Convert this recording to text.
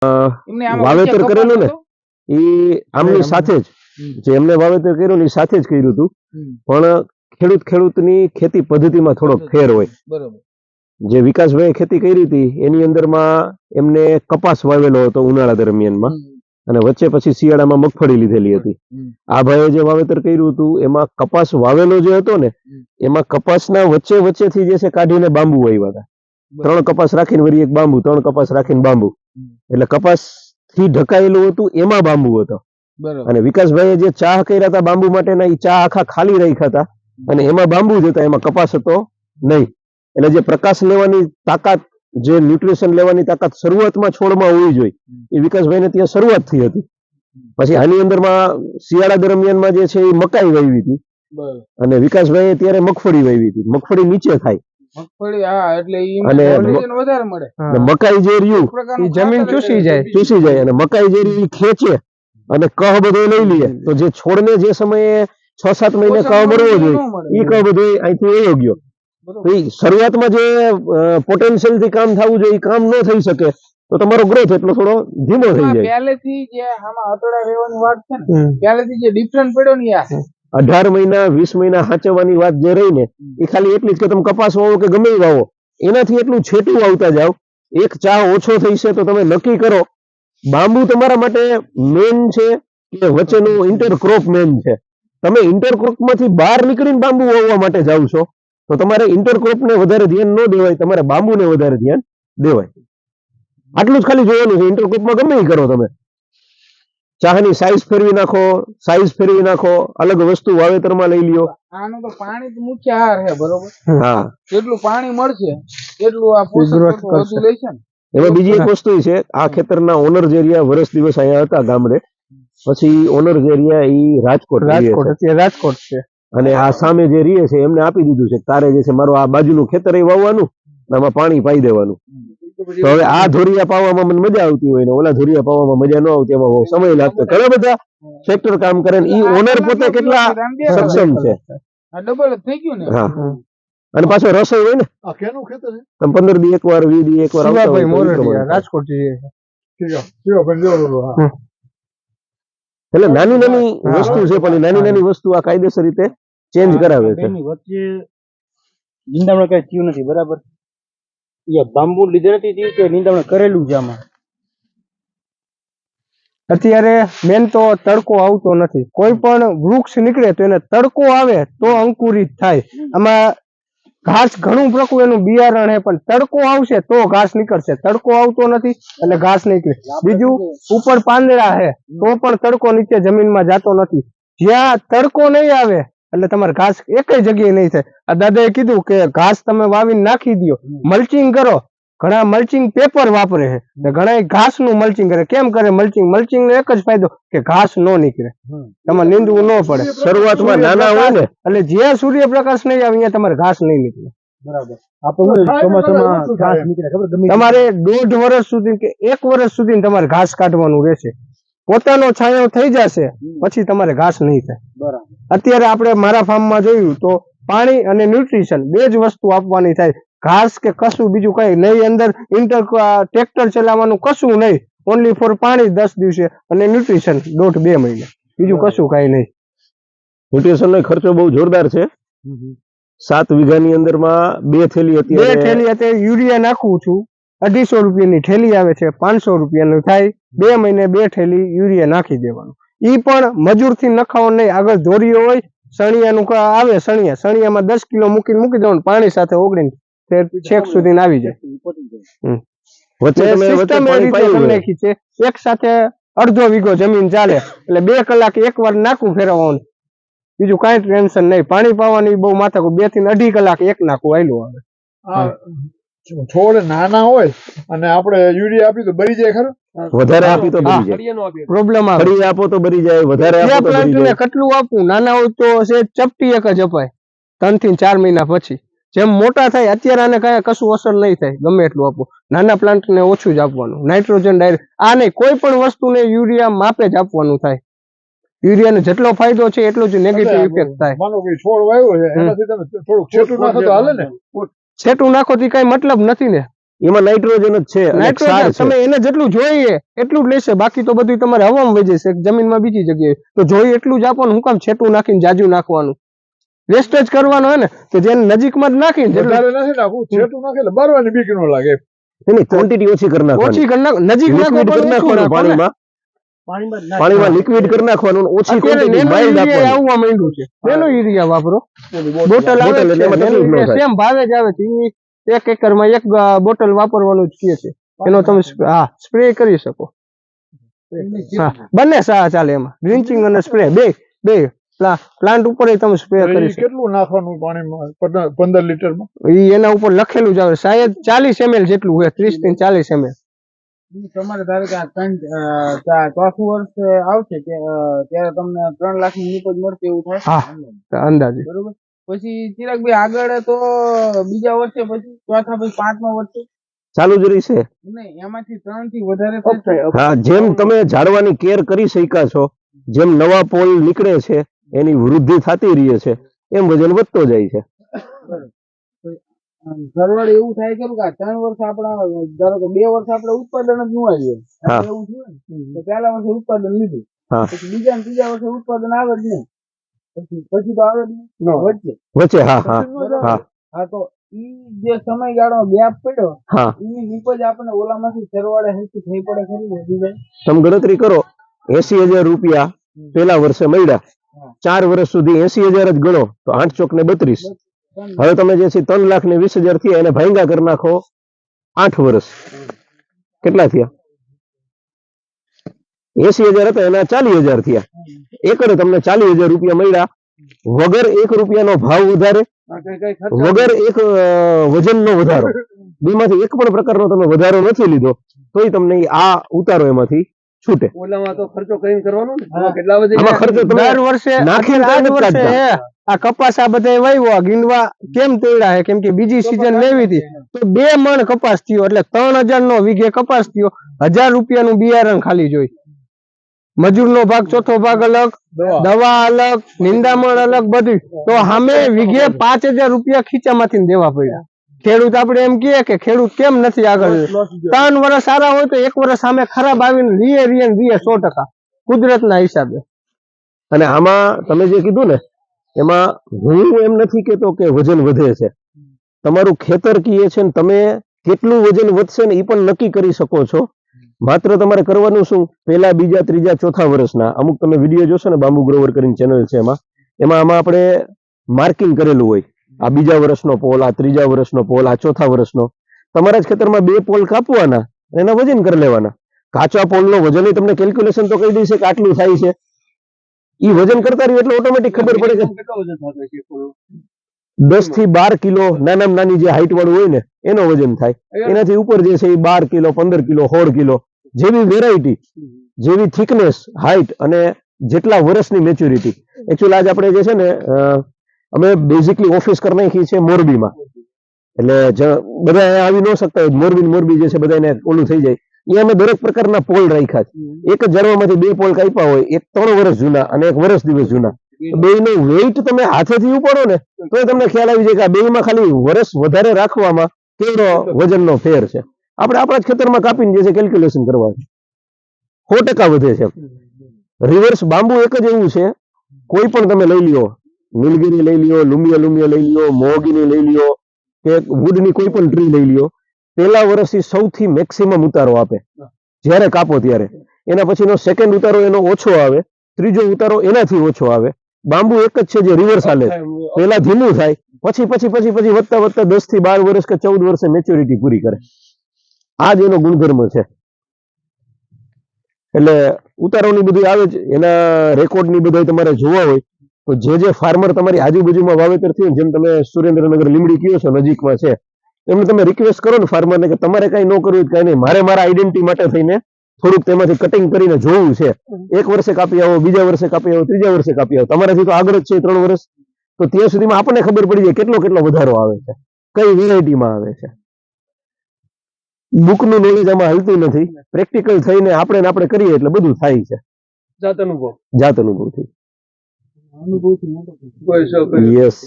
વાવેતર કરેલું ને એ આમની સાથે જ જે એમને વાવેતર કર્યું ને એ સાથે જ કર્યું હતું, પણ ખેડૂતની ખેતી પદ્ધતિમાં થોડોક ફેર હોય. જે વિકાસભાઈ ખેતી કરી હતી એની અંદરમાં એમને કપાસ વાવેલો હતો ઉનાળા દરમિયાનમાં, અને વચ્ચે પછી શિયાળામાં મગફળી લીધેલી હતી. આ ભાઈએ જે વાવેતર કર્યું હતું એમાં કપાસ વાવેલો જે હતો ને એમાં કપાસના વચ્ચે વચ્ચેથી જે છે કાઢીને બાંબુ વાવ્યા હતા. 3 કપાસ રાખીને વળી એક બાંબુ, 3 કપાસ રાખીને બાંબુ, એટલે કપાસ થી ઢકાયેલું હતું એમાં બાંબુ હતો. અને વિકાસભાઈએ જે ચાહ કર્યા હતા બાંબુ માટેના એ ચાહ આખા ખાલી રાખ્યા હતા અને એમાં બાંબુ જ હતા, એમાં કપાસ હતો નહીં. એટલે જે પ્રકાશ લેવાની તાકાત, જે ન્યુટ્રિશન લેવાની તાકાત શરૂઆતમાં છોડમાં હોવી જોઈએ એ વિકાસભાઈને ત્યાં શરૂઆત થઈ હતી. પછી આની અંદરમાં શિયાળા દરમિયાનમાં જે છે એ મકાઈ વાવી હતી અને વિકાસભાઈએ ત્યારે મગફળી વાવી હતી. મગફળી નીચે થાય મકાઈ જે રહ્યું જમીન ચૂસી જાય અને મકાઈ જે રહ્યું ખેંચે અને કહ બધો લઈ લઈએ તો જે છોડને જે સમયે 6-7 મહિને કહ મળવો જોઈએ એ કહ બધો અહીંથી વયો ગયો. શરૂઆતમાં જે પોટેન્શિયલ થી કામ થવું જોઈએ એ કામ ન થઈ શકે તો તમારો ગ્રોથ એટલો થોડો ધીમો થઈ જાય. પહેલેથી જે આમાં આતોડા રહેવાની વાત છે ને, પહેલેથી જે ડિફરન્સ પડ્યો ને યાર 18 મહિના 20 મહિના હાચવવાની વાત જે રહી ને એ ખાલી એટલી જ કે તમે કપાસ વાવો કે ગમે વાવો એનાથી એટલું છેટું આવતા જાવ. એક ચા ઓછો થઈ છે તો તમે નક્કી કરો બાંબુ તમારા માટે મેન છે કે વચ્ચેનું ઇન્ટરક્રોપ મેન છે. તમે ઇન્ટરક્રોપમાંથી બહાર નીકળીને બાંબુ વાવવા માટે જાવ છો તો તમારે ઇન્ટરક્રોપને વધારે ધ્યાન ન દેવાય, તમારે બાંબુને વધારે ધ્યાન દેવાય. આટલું જ ખાલી જોવાનું છે. ઇન્ટરક્રોપમાં ગમે એ કરો, તમે ચાહની સાઈઝ ફેરવી નાખો, અલગ વસ્તુ વાવેતરમાં લઈ લ્યો. આનું તો પાણી તો મુખ્ય આહાર છે, બરોબર? હા, જેટલું પાણી મળશે એટલું આ પોષક વધુ લેશે ને. એમાં બીજી એક વસ્તુ છે, આ ખેતરના ઓનર જે રહ્યા વર્ષ દિવસ અહીંયા હતા ગામડે, પછી ઓનર જે રહ્યા એ રાજકોટ છે અને આ સામે જે રહે છે એમને આપી દીધું છે તારે જે છે મારું આ બાજુનું ખેતર એ વાવવાનું, આમાં પાણી પાઈ દેવાનું. તો હવે આ ધોરિયા પાવામાં મને મજા આવતી હોય ને ઓલા ધોરિયા પાવામાં મજા ન આવતી, એમાં સમય લાગતો. ઘણા બધા ફેક્ટર કામ કરે ને ઈ ઓનર પોતે કેટલા સક્ષમ છે. ડબલ થઈ ગયું ને. હા, અને પાછો રસોઈ હોય ને. આ કેનું ખેતર છે? તમે 15 દી એકવાર 20 દી એકવાર આવતા હોય રાજકોટ થી. એટલે નાની નાની વસ્તુ છે પણ નાની નાની વસ્તુ આ કાયદેસર રીતે ચેન્જ કરાવે છે. વચ્ચે નિંદામણ કઈ થયું નથી, બરાબર? બાંબુ લીધે નથી કે નિંદામણ કરેલું છે આમાં. અત્યારે મેન તો તડકો આવતો નથી. કોઈ પણ વૃક્ષ નીકળે તો એને તડકો આવે તો અંકુરિત થાય. આમાં ઘાસ ઘણું પ્રકૃતિ એનું બિયારણ છે, પણ તડકો આવશે તો ઘાસ નીકળશે. તડકો આવતો નથી એટલે ઘાસ નીકળે. બીજું ઉપર પાંદડા છે તો પણ તડકો નીચે જમીનમાં જતો નથી. જ્યાં તડકો નહીં આવે એટલે તમારે ઘાસ એક જગ્યાએ નહીં થાય. આ દાદાએ કીધું કે ઘાસ તમે વાવીને નાખી દો, મલ્ચિંગ કરો. ઘણા મલ્ચિંગ પેપર વાપરે છે, ઘણા ઘાસ નું મલ્ચિંગ કરે. કેમ કરે મલ્ચિંગ? મલ્ચિંગ નો એક જ ફાયદો કે ઘાસ નો નીકળે, તમારે નીંદવું ન પડે. શરૂઆતમાં નાના હોય ને એટલે જ્યાં સૂર્યપ્રકાશ નહીં આવે ત્યાં તમારે ઘાસ નહીં નીકળે. તમારે 1.5 વર્ષ સુધી કે 1 વર્ષ સુધી તમારે ઘાસ કાઢવાનું રહેશે. પોતાનો છાંયો થઈ જશે પછી તમારે ઘાસ નહીં થાય. અત્યારે આપણે મારા ફાર્મમાં જોયું તો પાણી અને ન્યુટ્રિશન 2 જ વસ્તુ આપવાની થાય. ઘાસ કે કશું બીજું કઈ નહીં. અંદર ટ્રેક્ટર ચલાવવાનું કશું નહીં. ઓનલી ફોર પાણી 10 દિવસે અને ન્યુટ્રિશન 1.5-2 મહિને, બીજું કશું કઈ નહીં. ન્યુટ્રિશન નો ખર્ચો બહુ જોરદાર છે. 7 વીઘાની અંદરમાં 2 થેલી અત્યારે યુરિયા નાખું છું. 250 રૂપિયાની થેલી આવે છે, 500 રૂપિયાનું થાય. 2 મહિને 2 થેલી યુરિયા નાખી દેવાનું. ઈ પણ મજૂર થી નખાવાનું નહીં. આગળ ધોરીઓ હોય, સણિયાનું આવે, સણિયામાં 10 કિલો મૂકી દેવાનું, પાણી સાથે ઓગળીને છેક સુધી આવી જાય. એક સાથે 1/2 વીઘો જમીન ચાલે એટલે 2 કલાક એકવાર નાખું ફેરવવાનું, બીજું કઈ ટેન્શન નહીં. પાણી પાવાની બહુ માથાકૂટ. 2 થી 2.5 કલાક એક નાખું આયલું આવે. છોડ નાના હોય અને આપણે યુરિયા આપી તો બરી જાય ખરું? વધારે આપી તો બરી જાય. પ્રોબ્લેમ આવે. ફરી આપો તો બરી જાય, વધારે આપો તો બરી જાય. કેટલું આપવું? નાના હોય તો છે ચપટી એક જ અપાય 3 થી 4 મહિના પછી. જેમ મોટા થાય અત્યારે આને કઈ કશું અસર નહીં થાય ગમે એટલું આપવું. નાના પ્લાન્ટ ને ઓછું જ આપવાનું. નાઇટ્રોજન ડાયરેક્ટ આ નહીં, કોઈ પણ વસ્તુને યુરિયા માપે જ આપવાનું થાય. યુરિયાનો જેટલો ફાયદો છે એટલો જ નેગેટિવ ઇફેક્ટ થાય. માનો કે છોડ વાવ્યો છે એનાથી તમે થોડુંક છેટું નાખો તો હાલે ને? છેટું નાખો તો કઈ મતલબ નથી ને. એમાં નાઇટ્રોજન જ છે અને ક્ષાર નાઇટ્રોજન છે. તમે એને જેટલું જોઈએ એટલું જ લેશે, બાકી તો બધું તમારે હવામાં વહી જશે જમીનમાં બીજી જગ્યાએ. તો જોઈએ એટલું જ આપવાનું, હું કામ છેટું નાખીને જાજુ નાખવાનું, વેસ્ટ જ કરવાનો હે ને. તો જેને નજીકમાં જ નાખીને જેટલું વધારે નથી નાખવું, છેટું નાખે એટલે બારવાની બીક ન લાગે. એની ક્વોન્ટિટી ઓછી કરી નાખવાની, ઓછી કરી નાખ, નજીક નાખો લિક્વિડ પણ કરી ઓછું નાખવાનું નાખો ને. પાણીમાં લિક્વિડ કરી નાખવાનું, ઓછી અત્યારે ક્વોન્ટિટી નેનો માઇલ્ડ યુરિયા આપવાનું. આવવા માંડ્યું છે, નેનો યુરિયા વાપરો, બોટલ બોટલ આવે એટલે છે, એમાં નેનો તકલીફ ન યુરિયા થાય. સેમ ભાવે જ આવે છે. ઈ 1 એકરમાં 1 બોટલ વાપરવાનું જ કહે છે, એનો તમે સ્પ્રે કરી શકો. હા, બંને સારા ચાલે એમાં, ડ્રિંચિંગ અને સ્પ્રે બે પ્લાન્ટ ઉપર તમે સ્પ્રે કરી શકો. કેટલું નાખવાનું પાણીમાં 15 લીટરમાં? ઈ એના ઉપર લખેલું જ આવે, શાયદ 40 ml જેટલું હોય, 30 થી 40 ml. તમારે ધારો કે આ ચોથું વર્ષ આવશે ત્યારે તમને 3 લાખની નીપજ મળશે એવું થાય. હા, અંદાજે. બરોબર. પછી ચિરાગભાઈ આગળ તો બીજા વર્ષે, પછી ચોથા, પછી 5મા વર્ષે ચાલુ જ રહી છે. નહીં, એમાંથી 3 થી વધારે થશે. હા, જેમ તમે ઝાડવાની કેર કરી શક્યા છો, જેમ નવા પોલ નીકળે છે, એની વૃદ્ધિ થતી રહે છે, એમ વજન વધતો જાય છે. સરવાળે એવું થાય ખરું કે 3 વર્ષ આપણા, ધારો કે 2 વર્ષ આપણે ઉત્પાદન જ ન આવ્યું, હા. એવું થયું ને તો પહેલા વર્ષે ઉત્પાદન લીધું, હા. પછી બીજા ને ત્રીજા વર્ષે ઉત્પાદન આવે જ નહીં, પછી તો આવે જ નહીં વચ્ચે. હા. હા, તો ઈ જે સમયગાળો ગેપ પડ્યો, હા, એની નીપજ આપણે ઓલામાંથી સરવાળે હરખી થઈ પડે ખરી ને? તમે ગણતરી કરો, 80,000 રૂપિયા પેલા વર્ષે મળ્યા, 4 વર્ષ સુધી 80,000 જ ગણો તો 8 ચોક ને 32. હવે તમે જે છે 3 લાખ ને 20,000 થયા, એને ભાંગા કરી નાખો 8 વર્ષ, કેટલા થયા? 80,000 હતા એના 40,000 થયા. એકરે તમને 40,000 રૂપિયા મળ્યા, વગર 1 રૂપિયાનો ભાવ વધારે, વગર એક વજનનો વધારો, બેમાંથી એક પણ પ્રકારનો તમે વધારો નથી લીધો, તોય તમને આ ઉતારો એમાંથી છૂટે. ઓલામાં તો ખર્ચો કરીને કરવાનો ને, આમાં ખર્ચો તમે દર વર્ષે નાખીને આ નથી વર્ષે કાઢતા. આ કપાસ આ બધા વાવ્યો, ગીંડવા કેમ તેડા હે, કેમ કે બીજી સીઝન લેવી હતી તો 2 મણ કપાસ થયો, એટલે 3,000 નો વીઘે કપાસ થયો. 1,000 રૂપિયાનું બિયારણ ખાલી જોઈ, મજૂરનો ભાગ ચોથો ભાગ અલગ, દવા અલગ, નિંદામણ અલગ, બધું. તો સામે વીઘે 5,000 રૂપિયા ખીચામાંથી દેવા પડ્યા. ખેડૂત આપણે એમ કહે કે ખેડૂત કેમ નથી આગળ, 3 વર્ષ સારા હોય તો 1 વર્ષ સામે ખરાબ આવીને રીએ 100%, કુદરતના હિસાબે. અને આમાં તમે જે કીધું ને, એમાં હું એમ નથી કેતો કે વજન વધે છે, તમારું ખેતર કીએ છે ને તમે કેટલું વજન વધશે ને એ પણ નક્કી કરી શકો છો. માત્ર તમારે કરવાનું શું, પહેલા, બીજા, ત્રીજા, ચોથા વર્ષના અમુક તમે વિડીયો જોશો ને, બાંબુ ગ્રોવર કરીને ચેનલ છે, એમાં આપણે માર્કિંગ કરેલું હોય, આ બીજા વર્ષનો પોલ, આ ત્રીજા વર્ષનો પોલ, આ ચોથા વર્ષનો. તમારા જ ખેતરમાં 2 પોલ કાપવાના, એના વજન કરી લેવાના. કાચા પોલનો વજન તમને કેલ્ક્યુલેશન તો કહી દેશે કે આટલું થાય છે. ઈ વજન કરતા રહ્યું એટલે ઓટોમેટિક ખબર પડે કે 10 થી 12 કિલો નાનામાં નાની જે હાઈટ વાળું હોય ને એનો વજન થાય. એનાથી ઉપર જે છે એ 12 કિલો, 15 કિલો, 16 કિલો, જેવી વેરાયટી, જેવી થિકનેસ, હાઈટ અને જેટલા વર્ષની મેચ્યોરિટી. એકચ્યુઅલી આજ આપણે જે છે ને, અમે બેઝિકલી ઓફિસ કરી નાખી છે મોરબીમાં, એટલે બધા આવી ન શકતા હોય, મોરબી જે છે બધાને ઓલું થઈ જાય, એ અમે દરેક પ્રકારના પોલ રાખ્યા છે. એક જ ઝાડવામાંથી 2 પોલ કાપ્યા હોય, એક 3 વર્ષ જૂના અને એક વર્ષ દિવસ જૂના. બેયનો વેઇટ તમે હાથેથી ઉપાડો ને તો તમને ખ્યાલ આવી જાય કે આ બેયમાં ખાલી વર્ષ વધારે રાખવામાં કેવડો વજનનો ફેર છે. આપણે આપણા જ ખેતરમાં કાપીને જે છે કેલ્ક્યુલેશન કરવા 100% વધે છે. રિવર્સ બાંબુ એક જ એવું છે, કોઈ પણ તમે લઈ લ્યો, નીલગિરી લઈ લ્યો, લુમિયા લઈ લ્યો, મોગીની લઈ લ્યો, કે વુડની કોઈ પણ ટ્રી લઈ લ્યો, પહેલા વર્ષથી સૌથી મેક્સિમમ ઉતારો આપે જ્યારે કાપો ત્યારે. એના પછીનો સેકન્ડ ઉતારો એનો ઓછો આવે, ત્રીજો ઉતારો એનાથી ઓછો આવે. બાંબુ એક જ છે જે રિવર્સ હાલે, પહેલા ધીમું થાય, પછી વધતા 10 થી 12 વર્ષ કે 14 વર્ષે મેચ્યોરિટી પૂરી કરે. આ જ એનો ગુણધર્મ છે. એટલે ઉતારોની બધી આવે જ, એના રેકોર્ડની બધા તમારે જોવા હોય તો જે ફાર્મર તમારી આજુબાજુમાં વાવેતર થયું, જેમ તમે સુરેન્દ્રનગર લીમડી કયો છો નજીકમાં છે, એમને તમે રિક્વેસ્ટ કરો ને ફાર્મરને કે તમારે કઈ ન કરવું કઈ નહીં, મારે મારા આઈડેન્ટિટી માટે થઈને થોડુંક તેમાંથી કટિંગ કરીને જોવું છે. 1 વર્ષે કાપી આવો, બીજા વર્ષે કાપી આવો, ત્રીજા વર્ષે કાપી આવો, તમારાથી તો આગળ જ છે 3 વર્ષ, તો ત્યાં સુધીમાં આપણને ખબર પડી જાય કેટલો વધારો આવે છે, કઈ વેરાયટીમાં આવે છે. બુકનું નોલેજ આમાં હાલતું નથી, પ્રેક્ટિકલ થઈને આપણે કરીએ એટલે બધું થાય છે. જાત અનુભવથી. અનુભવથી યસ.